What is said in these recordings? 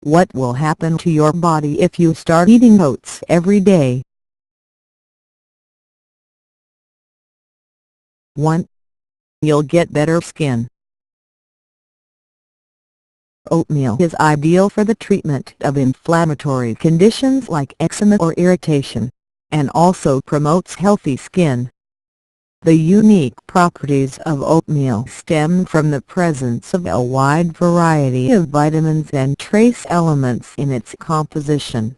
What will happen to your body if you start eating oats every day? 1. You'll get better skin. Oatmeal is ideal for the treatment of inflammatory conditions like eczema or irritation, and also promotes healthy skin. The unique properties of oatmeal stem from the presence of a wide variety of vitamins and trace elements in its composition.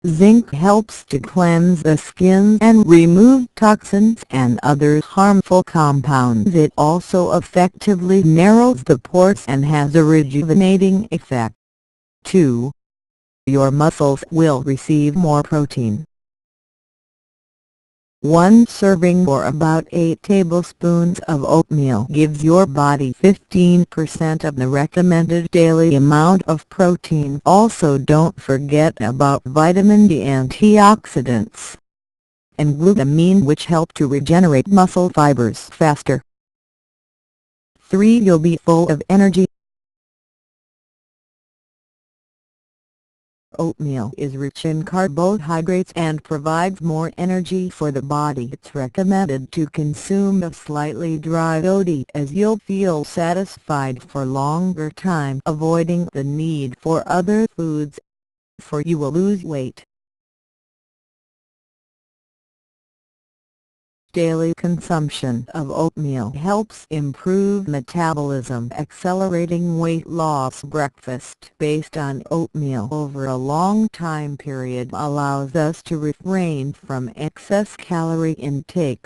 Zinc helps to cleanse the skin and remove toxins and other harmful compounds. It also effectively narrows the pores and has a rejuvenating effect. 2. Your muscles will receive more protein. 1 serving or about 8 tablespoons of oatmeal gives your body 15% of the recommended daily amount of protein. Also, don't forget about vitamin D, antioxidants, and glutamine, which help to regenerate muscle fibers faster. 3. You'll be full of energy. Oatmeal is rich in carbohydrates and provides more energy for the body. It's recommended to consume a slightly dry oat as you'll feel satisfied for longer time, avoiding the need for other foods, for you will lose weight. Daily consumption of oatmeal helps improve metabolism, accelerating weight loss. Breakfast based on oatmeal over a long time period allows us to refrain from excess calorie intake.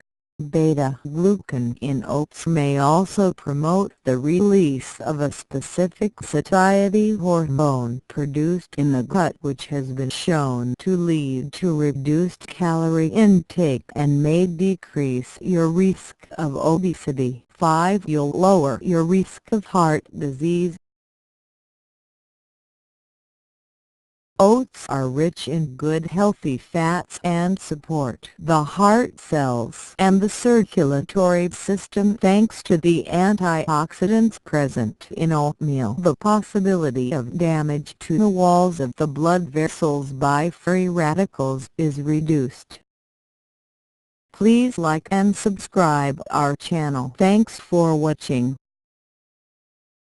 Beta-glucan in oats may also promote the release of a specific satiety hormone produced in the gut, which has been shown to lead to reduced calorie intake and may decrease your risk of obesity. 5. You'll lower your risk of heart disease. Oats are rich in good healthy fats and support the heart cells and the circulatory system thanks to the antioxidants present in oatmeal. The possibility of damage to the walls of the blood vessels by free radicals is reduced. Please like and subscribe our channel. Thanks for watching.